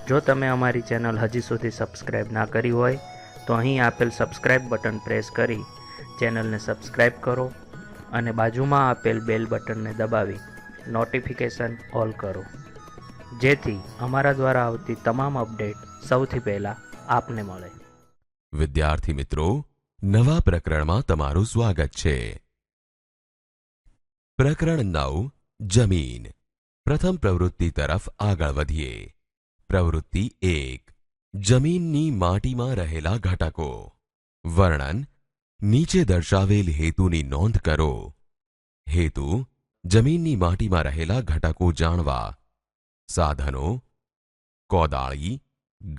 જો તમે અમારી ચેનલ હજી સુધી સબસ્ક્રાઇબ ના કરી હોય તો અહીં આપેલ સબસ્ક્રાઇબ બટન પ્રેસ કરી ચેનલને સબસ્ક્રાઇબ કરો અને બાજુમાં આપેલ બેલ બટનને દબાવી નોટિફિકેશન ઓલ કરો, જેથી અમારા દ્વારા આવતી તમામ અપડેટ સૌથી પહેલાં આપને મળે. વિદ્યાર્થી મિત્રો, નવા પ્રકરણમાં તમારું સ્વાગત છે. પ્રકરણ 9 જમીન. પ્રથમ પ્રવૃત્તિ તરફ આગળ વધીએ. પ્રવૃત્તિ 1. જમીનની માટીમાં રહેલા ઘટકો. વર્ણન. નીચે દર્શાવેલ હેતુની નોંધ કરો. હેતુ: જમીનની માટીમાં રહેલા ઘટકો જાણવા. સાધનો: કોદાળી,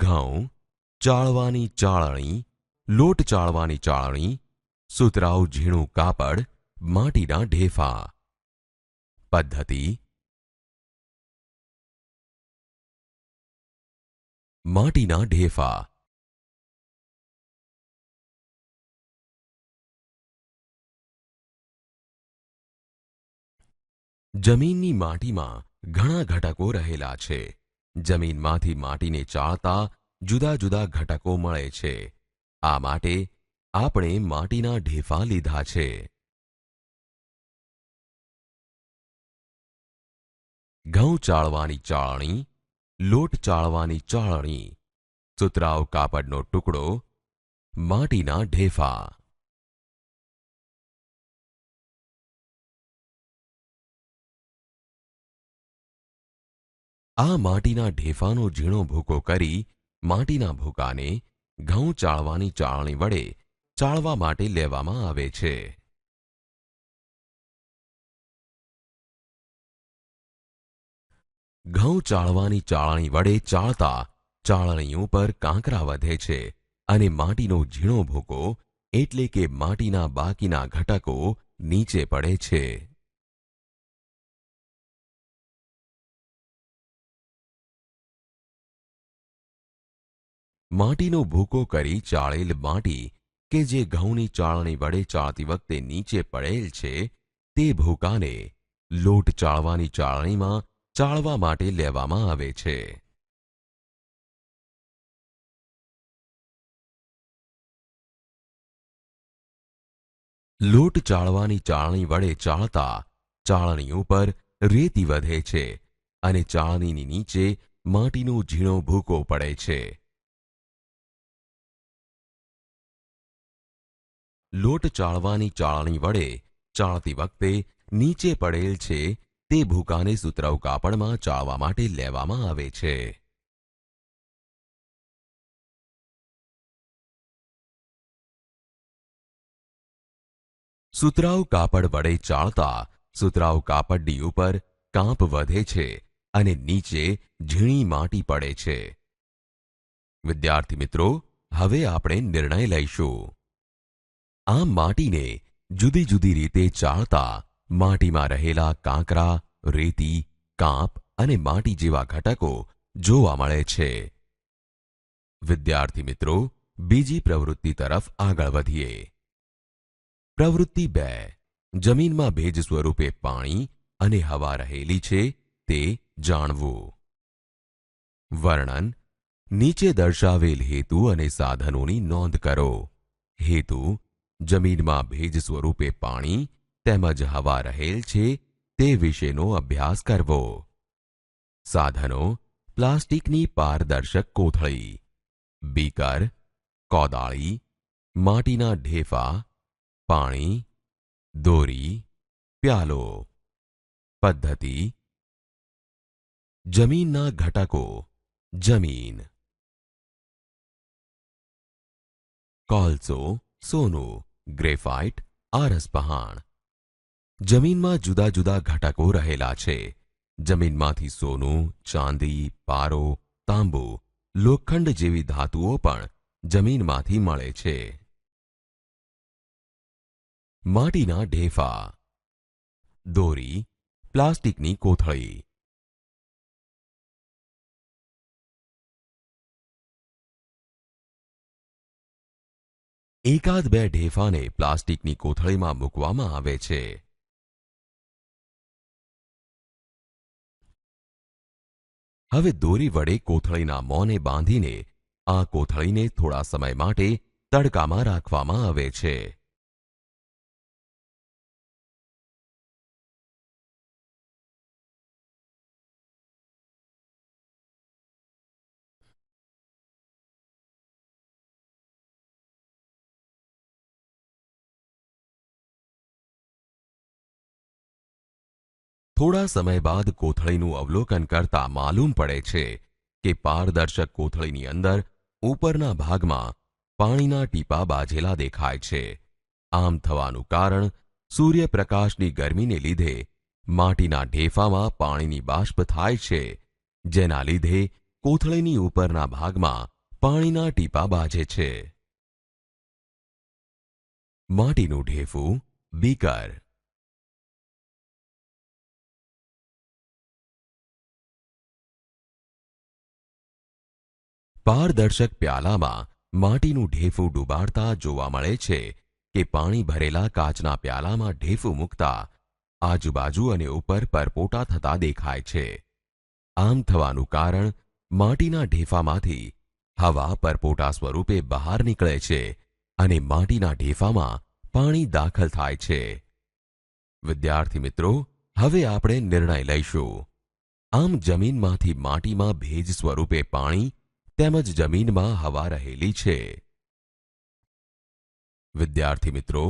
ઘઉં, ચાળવાની ચાળણી, લોટ ચાળવાની ચાળણી, સુતરાઉ ઝીણું કાપડ, માટીના ઢેફા. પદ્ધતિ: માટીના ઢેફા. જમીનની માટીમાં ઘણા ઘટકો રહેલા છે. જમીનમાંથી માટીને ચાળતા જુદા જુદા ઘટકો મળે છે. આ માટે આપણે માટીના ઢેફા લીધા છે. ઘઉં ચાળવાની ચાળણી, લોટ ચાળવાની ચાળણી, સુતરાઉ કાપડનો ટુકડો, માટીના ઢેફા. આ માટીના ઢેફાનો ઝીણો ભૂકો કરી માટીના ભૂકાને ઘઉં ચાળવાની ચાળણી વડે ચાળવા માટે લેવામાં આવે છે. ઘઉં ચાળવાની ચાળણી વડે ચાળતા ચાળણી ઉપર કાંકરા વધે છે અને માટીનો ઝીણો ભૂકો એટલે કે માટીના બાકીના ઘટકો નીચે પડે છે. માટીનો ભૂકો કરી ચાળેલ માટી કે જે ઘઉંની ચાળણી વડે ચાળતી વખતે નીચે પડેલ છે તે ભૂકાને લોટ ચાળવાની ચાળણીમાં ચાળવા માટે લેવામાં આવે છે. લોટ ચાળવાની ચાળણી વડે ચાળતા ચાળણી ઉપર રેતી વધે છે અને ચાળણીની નીચે માટીનો ઝીણો ભૂકો પડે છે. લોટ ચાળવાની ચાળણી વડે ચાળતી વખતે નીચે પડેલ છે તે ભૂકાને સુતરાઉ કાપડમાં ચાળવા માટે લેવામાં આવે છે. સુતરાઉ કાપડ વડે ચાળતા સુતરાઉ કાપડની ઉપર કાંપ વધે છે અને નીચે ઝીણી માટી પડે છે. વિદ્યાર્થી મિત્રો, હવે આપણે નિર્ણય લઈશું. આ માટીને જુદી જુદી રીતે ચાળતા માટીમાં રહેલા કાંકરા, રેતી, કાંપ અને માટી જેવા ઘટકો જોવા મળે છે. વિદ્યાર્થી મિત્રો, બીજી પ્રવૃત્તિ તરફ આગળ વધીએ. પ્રવૃત્તિ 2. જમીનમાં ભેજ સ્વરૂપે પાણી અને હવા રહેલી છે તે જાણવું. વર્ણન. નીચે દર્શાવેલ હેતુ અને સાધનોની નોંધ કરો. હેતુ: જમીનમાં ભેજ સ્વરૂપે પાણી તેમજ હવા રહેલ છે તે વિશેનો અભ્યાસ કરવો. સાધનો: પ્લાસ્ટિકની પારદર્શક કોથળી, બીકર, કોદાળી, માટીના ઢેફા, પાણી, દોરી, પ્યાલો. પદ્ધતિ: જમીનના ઘટકો. જમીન: કોલસો, સોનું, ગ્રેફાઇટ, આરસપહાણ. જમીનમાં જુદા જુદા ઘટકો રહેલા છે. જમીનમાંથી સોનું, ચાંદી, પારો, તાંબુ, લોખંડ જેવી ધાતુઓ પણ જમીનમાંથી મળે છે. માટીના ઢેફા. દોરી, પ્લાસ્ટિકની કોથળી. એકાદ બે ઢેફાને પ્લાસ્ટિકની કોથળીમાં મૂકવામાં આવે છે. હવે દોરી વડે કોથળીના મોંને બાંધીને આ કોથળીને થોડા સમય માટે તડકામાં રાખવામાં આવે છે. થોડા સમય બાદ કોથળીનું અવલોકન કરતા માલુમ પડે છે કે પારદર્શક કોથળીની અંદર ઉપરના ભાગમાં પાણીના ટીપા બાજેલા દેખાય છે. આમ થવાનું કારણ સૂર્યપ્રકાશની ગરમીને લીધે માટીના ઢેફામાં પાણીની બાષ્પ થાય છે, જેના લીધે કોથળીની ઉપરના ભાગમાં પાણીના ટીપા બાજે છે. માટીનું ઢેફું, બીકર. પારદર્શક પ્યાલામાં માટીનું ઢેફું ડૂબાડતા જોવા મળે છે કે પાણી ભરેલા કાચના પ્યાલામાં ઢેફું મૂકતા આજુબાજુ અને ઉપર પરપોટા થતા દેખાય છે. આમ થવાનું કારણ માટીના ઢેફામાંથી હવા પરપોટા સ્વરૂપે બહાર નીકળે છે અને માટીના ઢેફામાં પાણી દાખલ થાય છે. વિદ્યાર્થી મિત્રો, હવે આપણે નિર્ણય લઈશું. આમ જમીનમાંથી માટીમાં ભેજ સ્વરૂપે પાણી તેમજ જમીનમાં હવા રહેલી છે. વિદ્યાર્થી મિત્રો,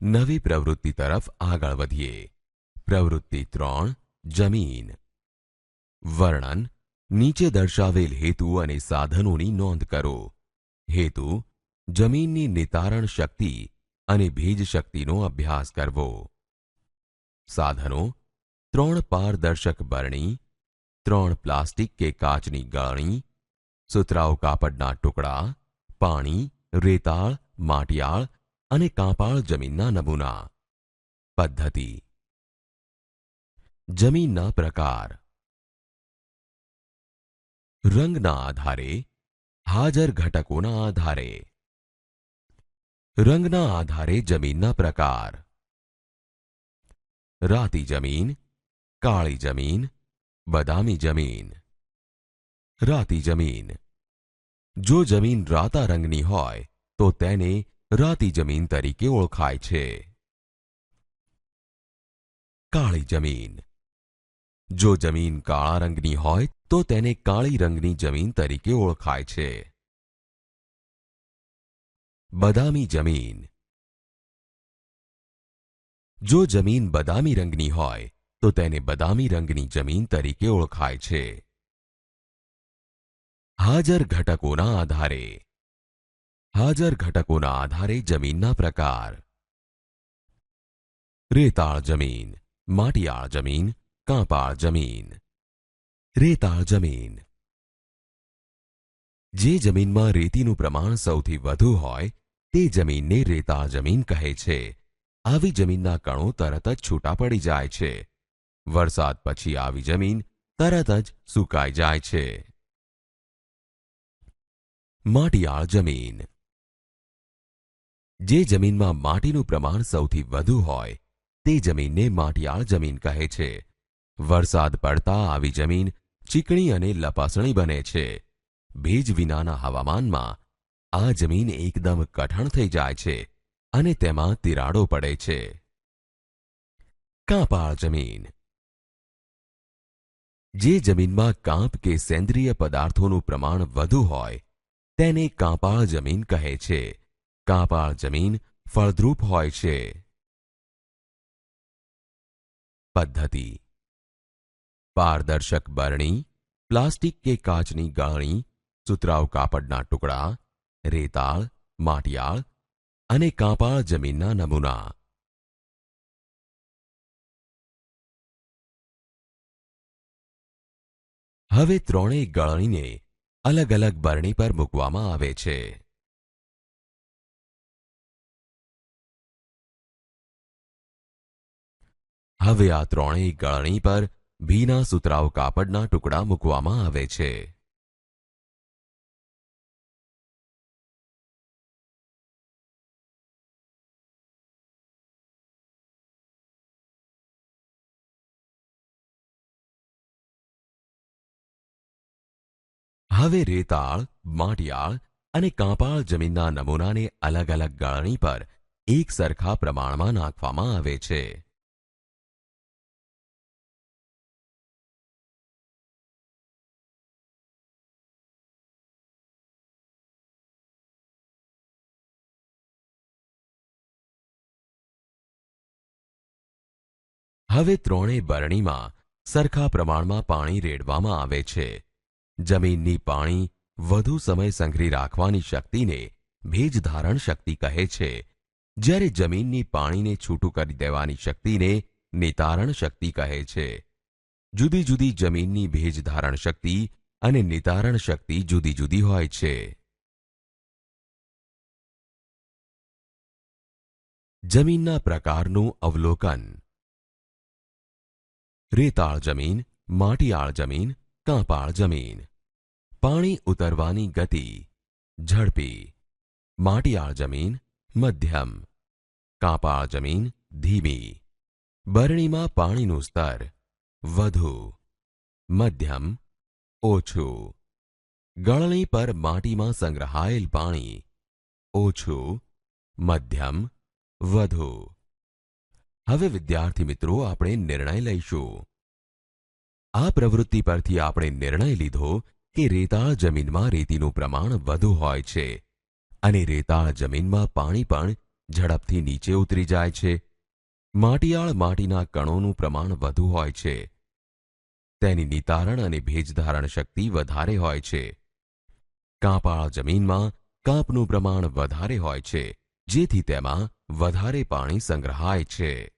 નવી પ્રવૃત્તિ તરફ આગળ વધીએ. પ્રવૃત્તિ 3, જમીન. વર્ણન. નીચે દર્શાવેલ હેતુ અને સાધનોની નોંધ કરો. હેતુ: જમીનની નિતારણ શક્તિ અને ભેજ શક્તિનો અભ્યાસ કરવો. સાધનો: 3 પારદર્શક બરણી, 3 પ્લાસ્ટિક કે કાચની ગળણી, સુતરાઉ કાપડના ટુકડા, પાણી, રેતાળ, માટિયાળ અને કાંપાળ જમીનના નમૂના. પદ્ધતિ: જમીનના પ્રકાર. રંગના આધારે, હાજર ઘટકોના આધારે. રંગના આધારે જમીનના પ્રકાર: રાતી જમીન, કાળી જમીન, બદામી જમીન. રાતી જમીન. જો જમીન રાતા રંગની હોય તો તેને રાતી જમીન તરીકે ઓળખાય છે. કાળી જમીન. જો જમીન કાળા રંગની હોય તો તેને કાળી રંગની જમીન તરીકે ઓળખાય છે. બદામી જમીન. જો જમીન બદામી રંગની હોય તો તેને બદામી રંગની જમીન તરીકે ઓળખાય છે. હાજર ઘટકોના આધારે. હાજર ઘટકોના આધારે જમીનના પ્રકાર: રેતાળ જમીન, માટિયાળ જમીન, કાંપાળ જમીન. રેતાળ જમીન. જે જમીનમાં રેતીનું પ્રમાણ સૌથી વધુ હોય તે જમીનને રેતાળ જમીન કહે છે. આવી જમીનના કણો તરત જ છૂટા પડી જાય છે. વરસાદ પછી આવી જમીન તરત જ સુકાઈ જાય છે. માટિયાળ જમીન. જે જમીનમાં માટીનું પ્રમાણ સૌથી વધુ હોય તે જમીનને માટિયાળ જમીન કહે છે. વરસાદ પડતા આવી જમીન ચીકણી અને લપાસણી બને છે. ભેજ વિનાના હવામાનમાં આ જમીન એકદમ કઠણ થઈ જાય છે અને તેમાં તિરાડો પડે છે. કાંપાળ જમીન. જે જમીનમાં કાંપ કે સેન્દ્રિય પદાર્થોનું પ્રમાણ વધુ હોય તેને કાંપાળ જમીન કહે છે. કાંપાળ જમીન ફળદ્રુપ હોય છે. પદ્ધતિ: પારદર્શક બરણી, પ્લાસ્ટિક કે કાચની ગાળણી, સુતરાઉ કાપડના ટુકડા, રેતાળ, માટિયાળ અને કાંપાળ જમીનના નમૂના. હવે ત્રણેય ગળણીને અલગ અલગ બરણી પર મૂકવામાં આવે છે. હવે આ ત્રણેય ગળણી પર ભીના સુતરાઉ કાપડના ટુકડા મૂકવામાં આવે છે. હવે રેતાળ, માટિયાળ અને કાંપાળ જમીનના નમૂનાને અલગ અલગ ગાળણી પર એક સરખા પ્રમાણમાં નાખવામાં આવે છે. હવે ત્રણેય બરણીમાં સરખા પ્રમાણમાં પાણી રેડવામાં આવે છે. જમીનની પાણી વધુ સમય સંઘરી રાખવાની શક્તિને ભેજધારણ શક્તિ કહે છે, જ્યારે જમીનની પાણીને છૂટું કરી દેવાની શક્તિને નિતારણ શક્તિ કહે છે. જુદી જુદી જમીનની ભેજધારણ શક્તિ અને નિતારણ શક્તિ જુદી જુદી હોય છે. જમીનના પ્રકારનું અવલોકન. રેતાળ જમીન, માટિયાળ જમીન, કાંપાળ જમીન. પાણી ઉતરવાની ગતિ ઝડપી. માટિયાળ જમીન મધ્યમ, કાંપાળ જમીન ધીમી. બરણીમાં પાણીનું સ્તર વધુ, મધ્યમ, ઓછું. ગળણી પર માટીમાં સંગ્રહાયેલ પાણી ઓછું, મધ્યમ, વધુ. હવે વિદ્યાર્થી મિત્રો, આપણે નિર્ણય લઈશું. આ પ્રવૃત્તિ પરથી આપણે નિર્ણય લીધો કે રેતાળ જમીનમાં રેતીનું પ્રમાણ વધુ હોય છે અને રેતાળ જમીનમાં પાણી પણ ઝડપથી નીચે ઉતરી જાય છે. માટિયાળ માટીના કણોનું પ્રમાણ વધુ હોય છે. તેની નિતારણ અને ભેજધારણ શક્તિ વધારે હોય છે. કાંપાળ જમીનમાં કાંપનું પ્રમાણ વધારે હોય છે, જેથી તેમાં વધારે પાણી સંગ્રહાય છે.